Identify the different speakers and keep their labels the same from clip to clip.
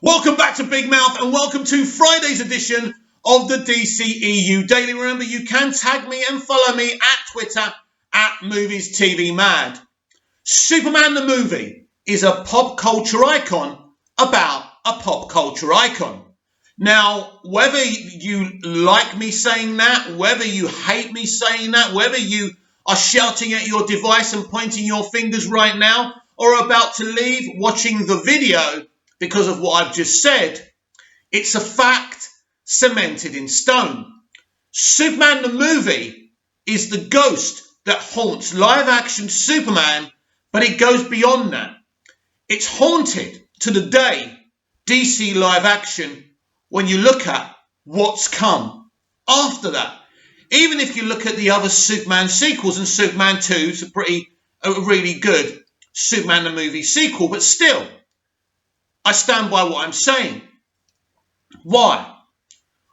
Speaker 1: Welcome back to Big Mouth and welcome to Friday's edition of the dceu Daily. Remember, you can tag me and follow me at Twitter at MoviesTVMad. Superman the movie is a pop culture icon about a pop culture icon. Now, whether you like me saying that, whether you hate me saying that, whether you are shouting at your device and pointing your fingers right now, or about to leave watching the video because of what I've just said, it's a fact cemented in stone. Superman the movie is the ghost that haunts live-action Superman, but it goes beyond that. It's haunted to the day DC live-action when you look at what's come after that. Even if you look at the other Superman sequels, and Superman 2 is a really good Superman the movie sequel, but still, I stand by what I'm saying. Why?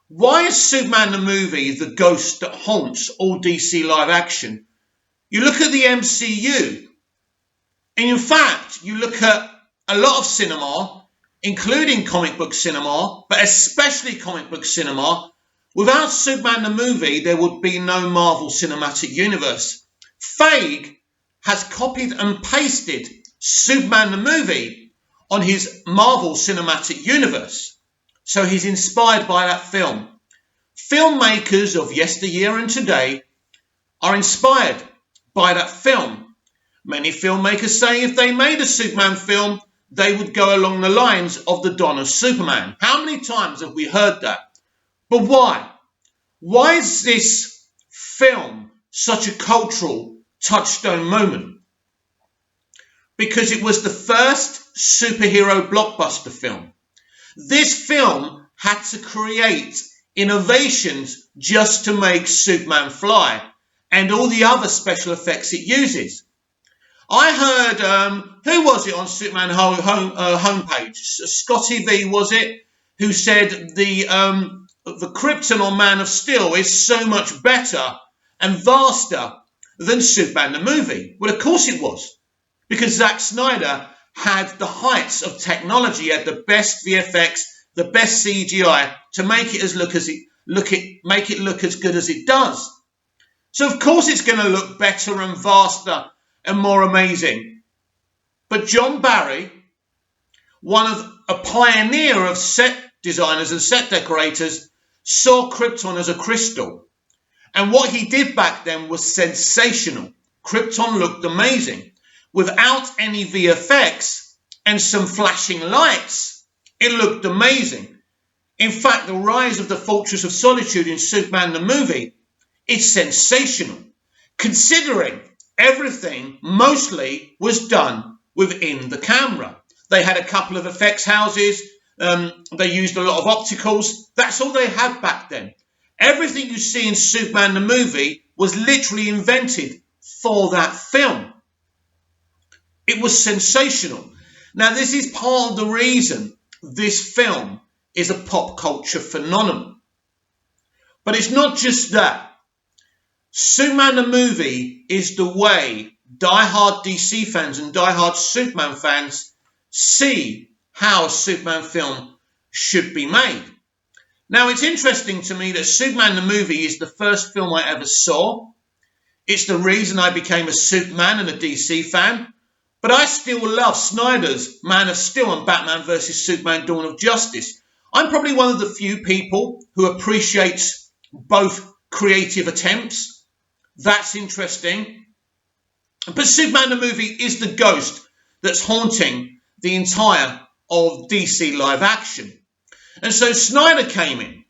Speaker 1: Why is Superman the movie the ghost that haunts all DC live action? You look at the MCU, and in fact, you look at a lot of cinema, including comic book cinema, but especially comic book cinema. Without Superman the movie, there would be no Marvel Cinematic Universe. Feige has copied and pasted Superman the movie on his Marvel Cinematic Universe. So he's inspired by that film. Filmmakers of yesteryear and today are inspired by that film. Many filmmakers say if they made a Superman film, they would go along the lines of the Dawn of Superman. How many times have we heard that? But why? Why is this film such a cultural touchstone moment? Because it was the first superhero blockbuster film. This film had to create innovations just to make Superman fly and all the other special effects it uses. I heard, who was it on Superman homepage? Scotty V, was it? Who said the Krypton on Man of Steel is so much better and vaster than Superman the movie. Well, of course it was. Because Zack Snyder had the heights of technology, had the best VFX, the best CGI to make it look as good as it does. So of course it's going to look better and vaster and more amazing. But John Barry, a pioneer of set designers and set decorators, saw Krypton as a crystal. And what he did back then was sensational. Krypton looked amazing. Without any VFX and some flashing lights, it looked amazing. In fact, the rise of the Fortress of Solitude in Superman the movie is sensational, considering everything mostly was done within the camera. They had a couple of effects houses, they used a lot of opticals. That's all they had back then. Everything you see in Superman the movie was literally invented for that film. It was sensational. Now, this is part of the reason this film is a pop culture phenomenon. But it's not just that. Superman the movie is the way diehard DC fans and diehard Superman fans see how a Superman film should be made. Now, it's interesting to me that Superman the movie is the first film I ever saw. It's the reason I became a Superman and a DC fan. But I still love Snyder's Man of Steel and Batman vs. Superman Dawn of Justice. I'm probably one of the few people who appreciates both creative attempts. That's interesting. But Superman the movie is the ghost that's haunting the entire of DC live action. And so Snyder came in,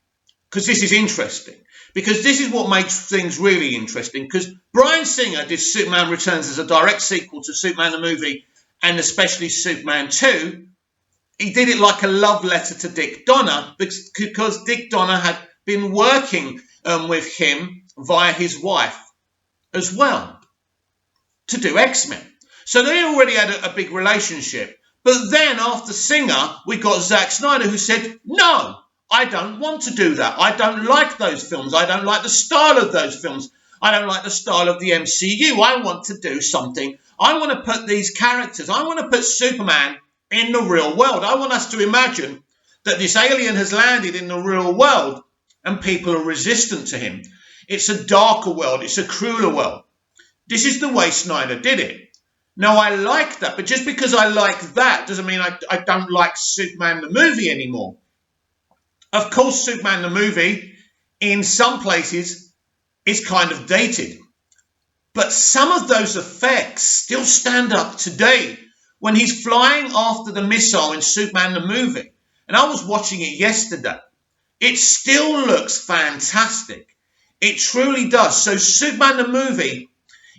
Speaker 1: because this is interesting. Because this is what makes things really interesting. Because Bryan Singer did Superman Returns as a direct sequel to Superman the movie, and especially Superman 2. He did it like a love letter to Dick Donner, because Dick Donner had been working with him via his wife as well to do X-Men. So they already had a big relationship. But then after Singer, we got Zack Snyder, who said, no, I don't want to do that. I don't like those films. I don't like the style of those films. I don't like the style of the MCU. I want to do something. I want to put these characters, I want to put Superman in the real world. I want us to imagine that this alien has landed in the real world and people are resistant to him. It's a darker world. It's a crueler world. This is the way Snyder did it. Now, I like that, but just because I like that doesn't mean I don't like Superman the movie anymore. Of course, Superman the movie, in some places, is kind of dated. But some of those effects still stand up today. When he's flying after the missile in Superman the movie, and I was watching it yesterday, it still looks fantastic. It truly does. So Superman the movie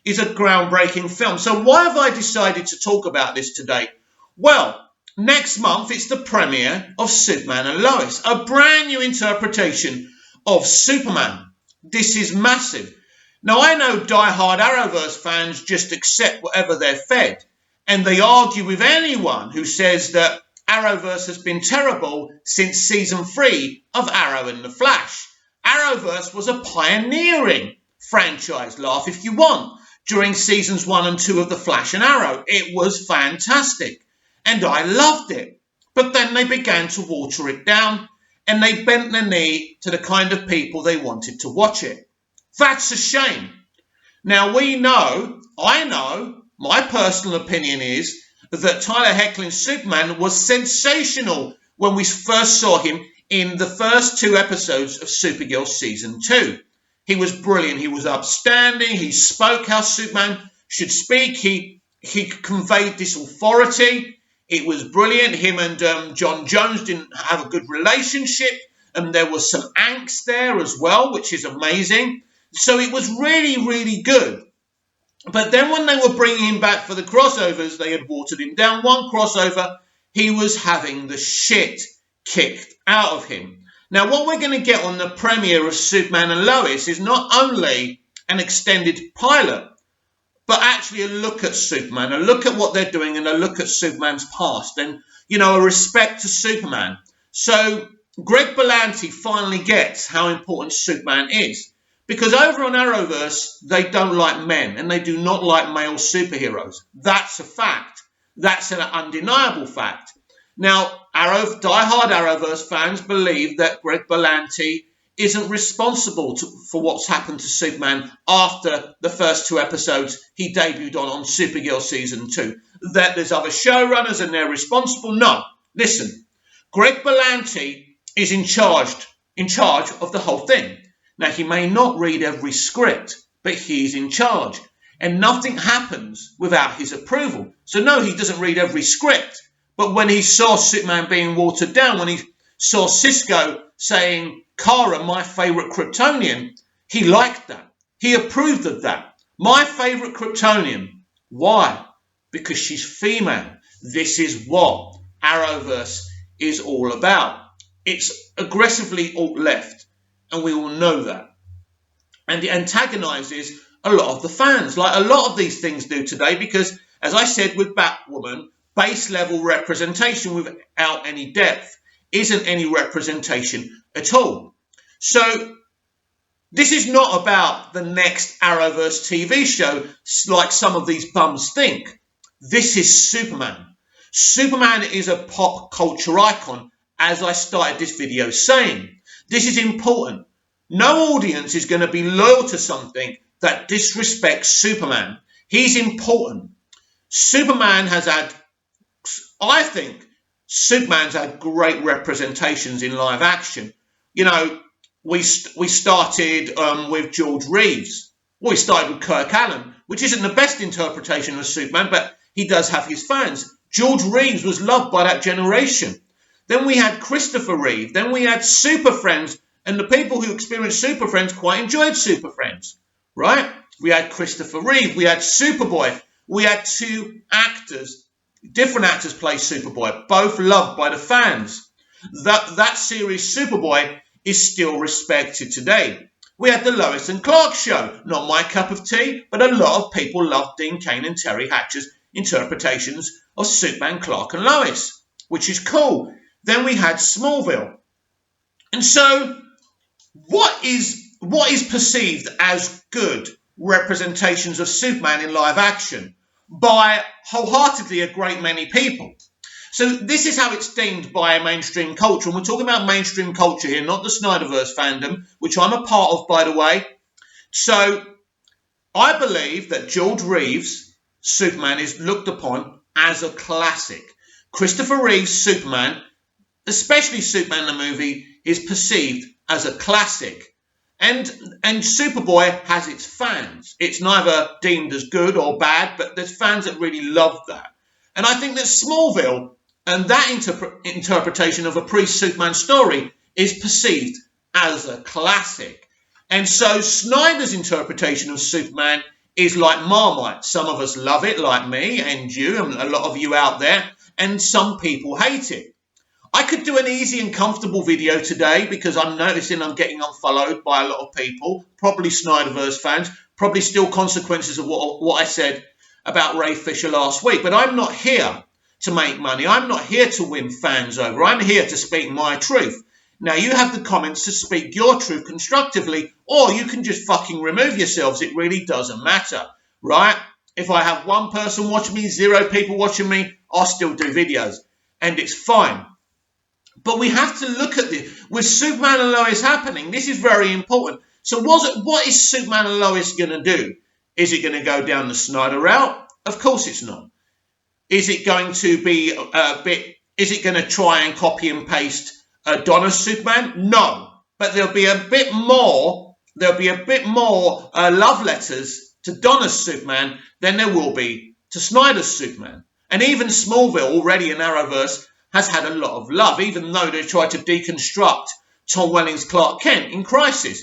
Speaker 1: is a groundbreaking film. So why have I decided to talk about this today? Well, next month it's the premiere of Superman and Lois, a brand new interpretation of Superman. This is massive. Now, I know die-hard Arrowverse fans just accept whatever they're fed, and they argue with anyone who says that Arrowverse has been terrible since season 3 of Arrow and the Flash. Arrowverse was a pioneering franchise, laugh if you want, during seasons 1 and 2 of the Flash and Arrow. It was fantastic, and I loved it. But then they began to water it down, and they bent the knee to the kind of people they wanted to watch it. That's a shame. Now, I know, my personal opinion is that Tyler Hoechlin's Superman was sensational when we first saw him in the first 2 episodes of Supergirl Season 2. He was brilliant. He was upstanding. He spoke how Superman should speak. He conveyed this authority. It was brilliant. Him and John Jones didn't have a good relationship, and there was some angst there as well, which is amazing. So it was really, really good. But then when they were bringing him back for the crossovers, they had watered him down. One crossover, he was having the shit kicked out of him. Now, what we're going to get on the premiere of Superman and Lois is not only an extended pilot, but actually a look at Superman, a look at what they're doing, and a look at Superman's past, and, a respect to Superman. So Greg Berlanti finally gets how important Superman is. Because over on Arrowverse, they don't like men, and they do not like male superheroes. That's a fact. That's an undeniable fact. Now, die-hard Arrowverse fans believe that Greg Berlanti isn't responsible for what's happened to Superman after the first 2 episodes he debuted on Supergirl Season 2. That there's other showrunners and they're responsible. No. Listen, Greg Berlanti is in charge of the whole thing. Now, he may not read every script, but he's in charge. And nothing happens without his approval. So, no, he doesn't read every script. But when he saw Superman being watered down, when he saw Cisco saying, Kara, my favourite Kryptonian, he liked that. He approved of that. My favourite Kryptonian. Why? Because she's female. This is what Arrowverse is all about. It's aggressively alt-left. And we all know that. And it antagonises a lot of the fans, like a lot of these things do today, because, as I said with Batwoman, base level representation without any depth isn't any representation at all. So this is not about the next Arrowverse TV show like some of these bums think. This is Superman. Superman is a pop culture icon, as I started this video saying. This is important. No audience is going to be loyal to something that disrespects Superman. He's important. Superman's had great representations in live action. We started with George Reeves. Well, we started with Kirk Allen, which isn't the best interpretation of Superman, but he does have his fans. George Reeves was loved by that generation. Then we had Christopher Reeve. Then we had Super Friends. And the people who experienced Super Friends quite enjoyed Super Friends, right? We had Christopher Reeve. We had Superboy. We had 2 actors, different actors play Superboy, both loved by the fans. That series, Superboy, is still respected today. We had the Lois and Clark show. Not my cup of tea, but a lot of people loved Dean Cain and Terry Hatcher's interpretations of Superman, Clark and Lois, which is cool. Then we had Smallville. And so what is perceived as good representations of Superman in live action by wholeheartedly a great many people? So this is how it's deemed by mainstream culture. And we're talking about mainstream culture here, not the Snyderverse fandom, which I'm a part of, by the way. So I believe that George Reeves' Superman is looked upon as a classic. Christopher Reeve's Superman, especially Superman the movie, is perceived as a classic. And Superboy has its fans. It's neither deemed as good or bad, but there's fans that really love that. And I think that Smallville and that interpretation of a pre-Superman story is perceived as a classic. And so Snyder's interpretation of Superman is like Marmite. Some of us love it, like me and you and a lot of you out there, and some people hate it. I could do an easy and comfortable video today because I'm noticing I'm getting unfollowed by a lot of people, probably Snyderverse fans, probably still consequences of what I said about Ray Fisher last week. But I'm not here to make money. I'm not here to win fans over. I'm here to speak my truth. Now, you have the comments to speak your truth constructively, or you can just fucking remove yourselves. It really doesn't matter, right? If I have one person watching me, 0 people watching me, I'll still do videos, and it's fine. But we have to look at this. With Superman and Lois happening, this is very important. So what is Superman and Lois going to do? Is it going to go down the Snyder route? Of course it's not. Is it going to be is it going to try and copy and paste Donna's Superman? No. But there'll be a bit more love letters to Donna's Superman than there will be to Snyder's Superman. And even Smallville, already in Arrowverse, has had a lot of love, even though they tried to deconstruct Tom Welling's Clark Kent in Crisis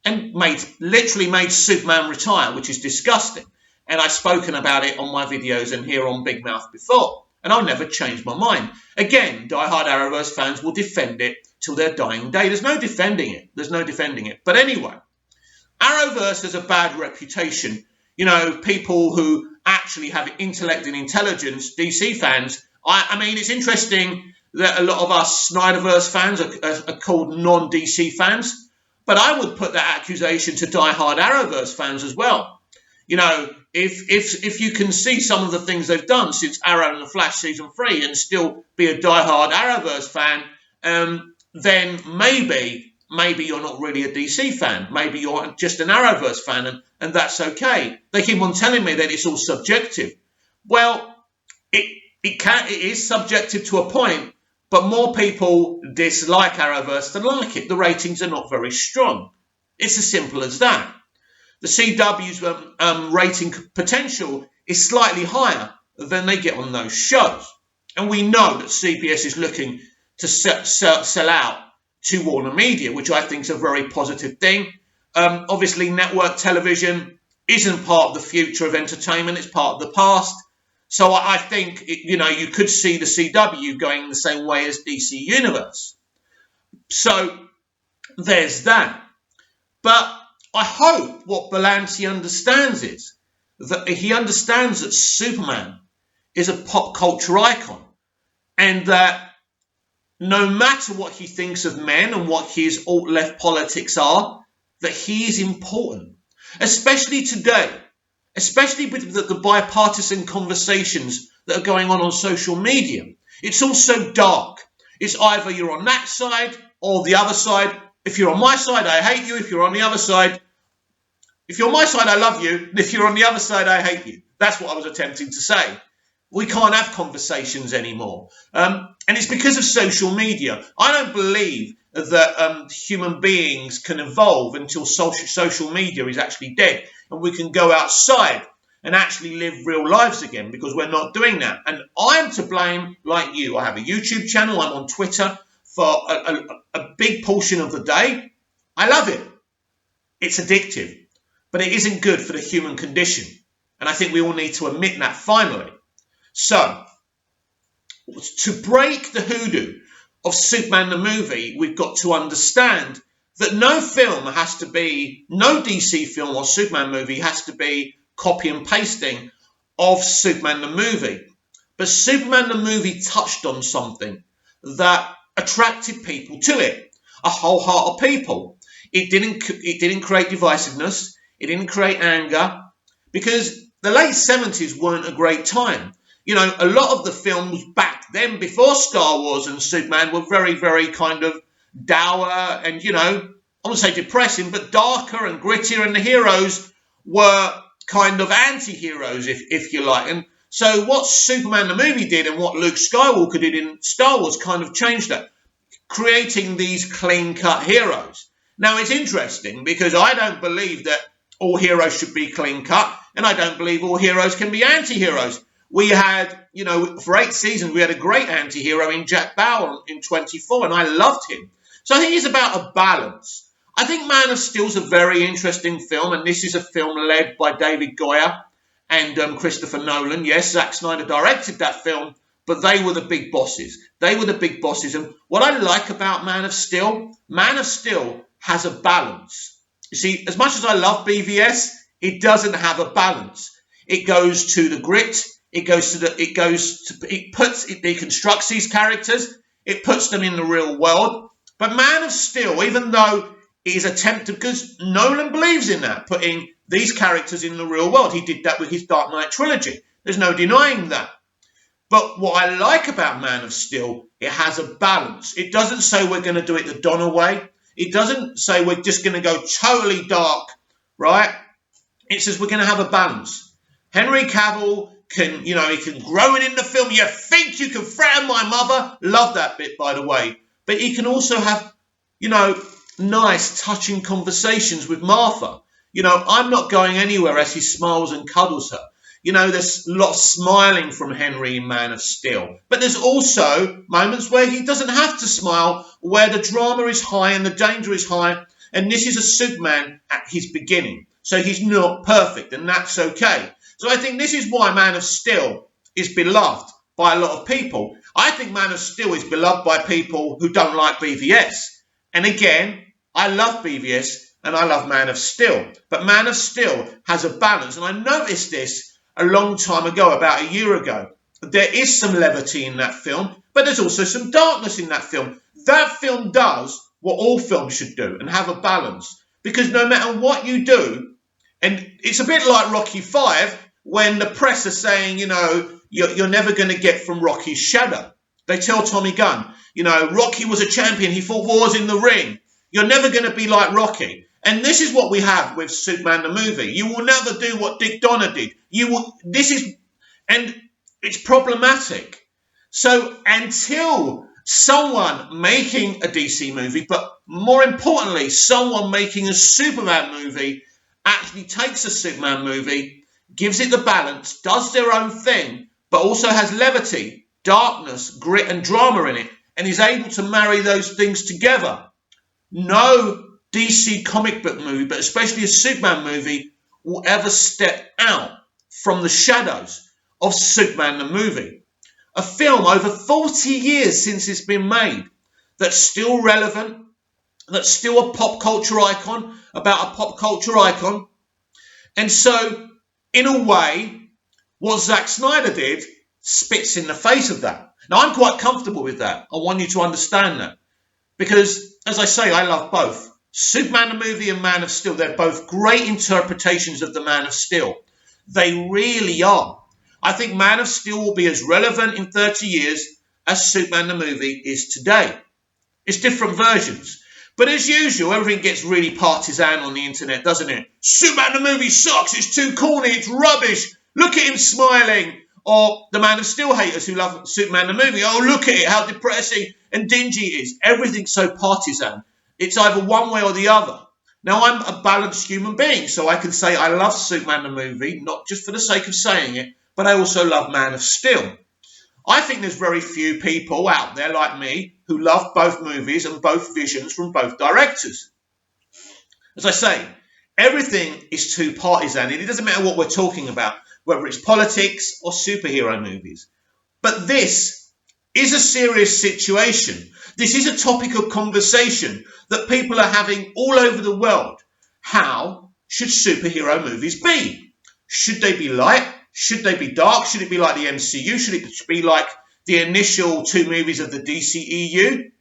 Speaker 1: and literally made Superman retire, which is disgusting. And I've spoken about it on my videos and here on Big Mouth before, and I'll never change my mind. Again, diehard Arrowverse fans will defend it till their dying day. There's no defending it. But anyway, Arrowverse has a bad reputation. You know, people who actually have intellect and intelligence, DC fans, I mean, it's interesting that a lot of us Snyderverse fans are called non-DC fans, but I would put that accusation to diehard Arrowverse fans as well. You know, if you can see some of the things they've done since Arrow and the Flash season 3 and still be a diehard Arrowverse fan, then maybe you're not really a DC fan. Maybe you're just an Arrowverse fan, and that's okay. They keep on telling me that it's all subjective. Well, it is subjective to a point, but more people dislike Arrowverse than like it. The ratings are not very strong. It's as simple as that. The CW's rating potential is slightly higher than they get on those shows. And we know that CBS is looking to sell out to Warner Media, which I think is a very positive thing. Obviously, network television isn't part of the future of entertainment. It's part of the past. So I think, you could see the CW going the same way as DC Universe. So there's that. But I hope what Belancy understands is that he understands that Superman is a pop culture icon and that no matter what he thinks of men and what his alt-left politics are, that he is important, especially today. Especially with the bipartisan conversations that are going on social media. It's all so dark. It's either you're on that side or the other side. If you're on my side, I hate you. If you're on the other side, if you're on my side, I love you. And if you're on the other side, I hate you. That's what I was attempting to say. We can't have conversations anymore. And it's because of social media. I don't believe that human beings can evolve until social media is actually dead and we can go outside and actually live real lives again, because we're not doing that. And I'm to blame, like you. I have a YouTube channel. I'm on Twitter for a big portion of the day. I love it. It's addictive, but it isn't good for the human condition. And I think we all need to admit that finally. So, to break the hoodoo of Superman the movie, we've got to understand that no DC film or Superman movie has to be copy and pasting of Superman the movie. But Superman the movie touched on something that attracted people to it, a whole heart of people. It didn't create divisiveness. It didn't create anger, because the late 70s weren't a great time. you know, a lot of the films back then, before Star Wars and Superman, were very, very kind of dour and, you know, I wouldn't say depressing, but darker and grittier, and the heroes were kind of anti-heroes, if you like. And so what Superman the movie did and what Luke Skywalker did in Star Wars kind of changed that, creating these clean-cut heroes. Now, it's interesting because I don't believe that all heroes should be clean-cut, and I don't believe all heroes can be anti-heroes. We had, you know, for 8 seasons, we had a great anti-hero in Jack Bauer in 24, and I loved him. So I think it's about a balance. I think Man of Steel is a very interesting film, and this is a film led by David Goyer and Christopher Nolan. Yes, Zack Snyder directed that film, but they were the big bosses. They were the big bosses. And what I like about Man of Steel has a balance. You see, as much as I love BVS, it doesn't have a balance. It goes to the grit. It deconstructs these characters. It puts them in the real world. But Man of Steel, even though it is attempted, because Nolan believes in that, putting these characters in the real world. He did that with his Dark Knight trilogy. There's no denying that. But what I like about Man of Steel, it has a balance. It doesn't say we're going to do it the Donner way. It doesn't say we're just going to go totally dark, right? It says we're going to have a balance. Henry Cavill can, you know, he can grow it in the film. You think you can threaten my mother? Love that bit, by the way. But he can also have, you know, nice, touching conversations with Martha. You know, I'm not going anywhere as he smiles and cuddles her. You know, there's a lot of smiling from Henry in Man of Steel. But there's also moments where he doesn't have to smile, where the drama is high and the danger is high. And this is a Superman at his beginning. So he's not perfect, and that's okay. So I think this is why Man of Steel is beloved by a lot of people. I think Man of Steel is beloved by people who don't like BVS. And again, I love BVS and I love Man of Steel. But Man of Steel has a balance. And I noticed this a long time ago, about a year ago. There is some levity in that film, but there's also some darkness in that film. That film does what all films should do and have a balance. Because no matter what you do, and it's a bit like Rocky V, when the press are saying, you know, you're never going to get from Rocky's shadow. They tell Tommy Gunn, you know, Rocky was a champion. He fought wars in the ring. You're never going to be like Rocky. And this is what we have with Superman the movie. You will never do what Dick Donner did. And it's problematic. So until someone making a DC movie, but more importantly, someone making a Superman movie actually takes a Superman movie, gives it the balance, does their own thing, but also has levity, darkness, grit and drama in it, and is able to marry those things together. No DC comic book movie, but especially a Superman movie, will ever step out from the shadows of Superman the movie. A film over 40 years since it's been made, that's still relevant, that's still a pop culture icon, about a pop culture icon. And so, in a way, what Zack Snyder did spits in the face of that. Now, I'm quite comfortable with that. I want you to understand that. Because, as I say, I love both. Superman the movie and Man of Steel, they're both great interpretations of the Man of Steel. They really are. I think Man of Steel will be as relevant in 30 years as Superman the movie is today. It's different versions. But as usual, everything gets really partisan on the internet, doesn't it? Superman the movie sucks. It's too corny. It's rubbish. Look at him smiling. Or the Man of Steel haters who love Superman the movie. Oh, look at it, how depressing and dingy it is. Everything's so partisan. It's either one way or the other. Now, I'm a balanced human being, so I can say I love Superman the movie, not just for the sake of saying it, but I also love Man of Steel. I think there's very few people out there like me who love both movies and both visions from both directors. As I say, everything is too partisan, and it doesn't matter what we're talking about, whether it's politics or superhero movies. But this is a serious situation. This is a topic of conversation that people are having all over the world. How should superhero movies be? Should they be light? Should they be dark? Should it be like the MCU? Should it be like the initial 2 movies of the DCEU?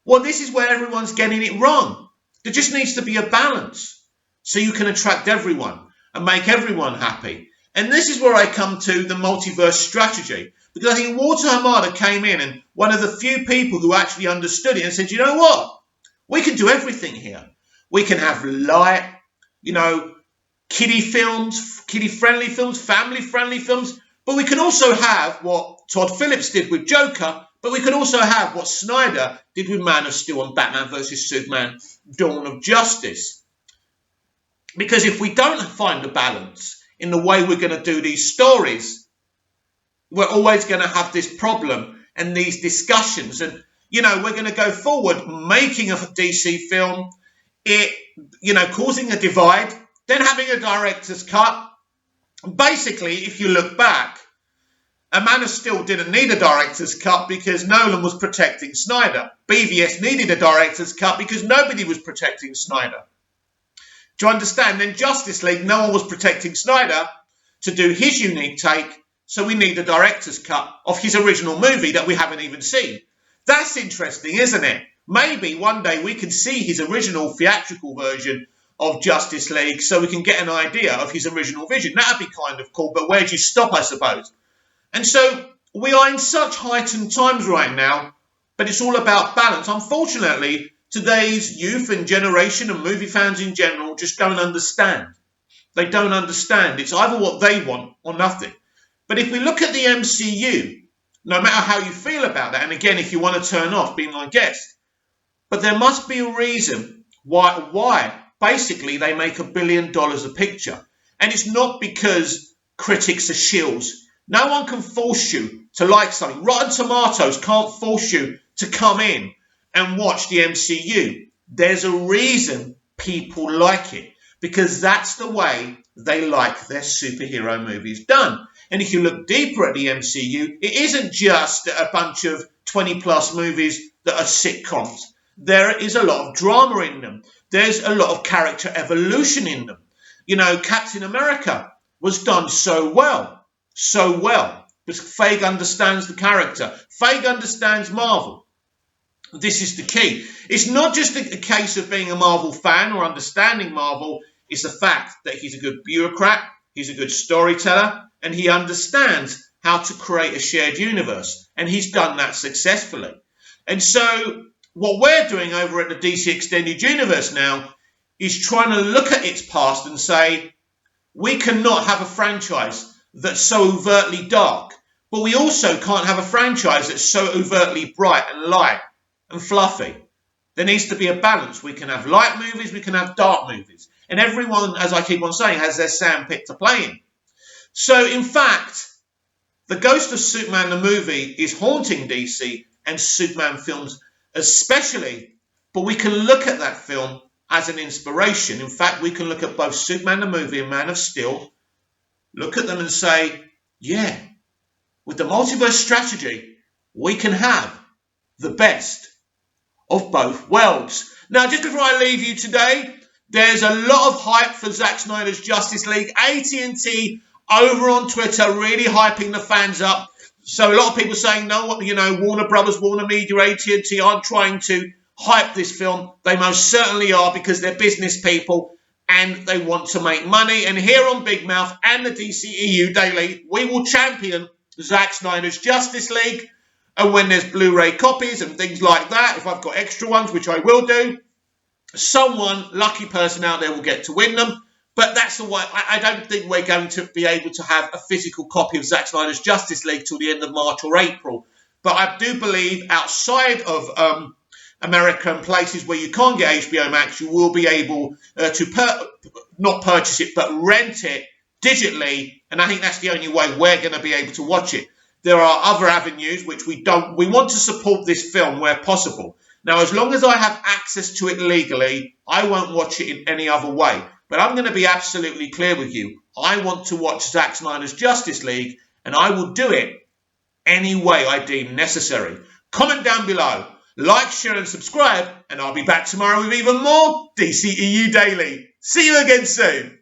Speaker 1: Well, this is where everyone's getting it wrong. There just needs to be a balance so you can attract everyone and make everyone happy. And this is where I come to the multiverse strategy. Because I think Walter Hamada came in and one of the few people who actually understood it and said, you know what? We can do everything here. We can have light, kiddie films, kiddie-friendly films, family-friendly films. But we can also have what Todd Phillips did with Joker. But we can also have what Snyder did with Man of Steel and Batman vs. Superman, Dawn of Justice. Because if we don't find a balance in the way we're going to do these stories, we're always going to have this problem and these discussions. And, we're going to go forward making a DC film, causing a divide, then having a director's cut. Basically, if you look back, A Man of Steel didn't need a director's cut because Nolan was protecting Snyder. BVS needed a director's cut because nobody was protecting Snyder. Do you understand? Then Justice League, no one was protecting Snyder to do his unique take, so we need a director's cut of his original movie that we haven't even seen. That's interesting, isn't it? Maybe one day we can see his original theatrical version of Justice League so we can get an idea of his original vision. That'd be kind of cool, but where do you stop, I suppose? And so we are in such heightened times right now, but it's all about balance. Unfortunately, today's youth and generation and movie fans in general just don't understand. They don't understand. It's either what they want or nothing. But if we look at the MCU, no matter how you feel about that, and again, if you want to turn off, be my guest, but there must be a reason why basically they make $1 billion a picture. And it's not because critics are shills. No one can force you to like something. Rotten Tomatoes can't force you to come in and watch the MCU. There's a reason people like it, because that's the way they like their superhero movies done. And if you look deeper at the MCU, it isn't just a bunch of 20-plus movies that are sitcoms. There is a lot of drama in them. There's a lot of character evolution in them. Captain America was done so well, because Feige understands the character. Feige understands Marvel. This is the key. It's not just a case of being a Marvel fan or understanding Marvel. It's the fact that he's a good bureaucrat, he's a good storyteller, and he understands how to create a shared universe. And he's done that successfully. And so what we're doing over at the DC Extended Universe now is trying to look at its past and say, we cannot have a franchise that's so overtly dark, but we also can't have a franchise that's so overtly bright and light and fluffy. There needs to be a balance. We can have light movies, we can have dark movies. And everyone, as I keep on saying, has their sandpit to play in. So, in fact, The Ghost of Superman, the movie, is haunting DC and Superman films especially. But we can look at that film as an inspiration. In fact, we can look at both Superman, the movie, and Man of Steel, look at them and say, yeah, with the multiverse strategy, we can have the best of both worlds. Now, just before I leave you today, there's a lot of hype for Zack Snyder's Justice League. AT&T over on Twitter really hyping the fans up. So a lot of people saying, no, Warner Brothers, Warner Media, AT&T aren't trying to hype this film. They most certainly are, because they're business people and they want to make money. And here on Big Mouth and the DCEU Daily, we will champion Zack Snyder's Justice League. And when there's Blu-ray copies and things like that, if I've got extra ones, which I will do, someone, lucky person out there, will get to win them. But that's the way. I don't think we're going to be able to have a physical copy of Zack Snyder's Justice League till the end of March or April. But I do believe outside of America and places where you can't get HBO Max, you will be able to not purchase it, but rent it digitally. And I think that's the only way we're going to be able to watch it. There are other avenues which we don't. We want to support this film where possible. Now, as long as I have access to it legally, I won't watch it in any other way. But I'm going to be absolutely clear with you. I want to watch Zack Snyder's Justice League, and I will do it any way I deem necessary. Comment down below, like, share, and subscribe, and I'll be back tomorrow with even more DCEU Daily. See you again soon.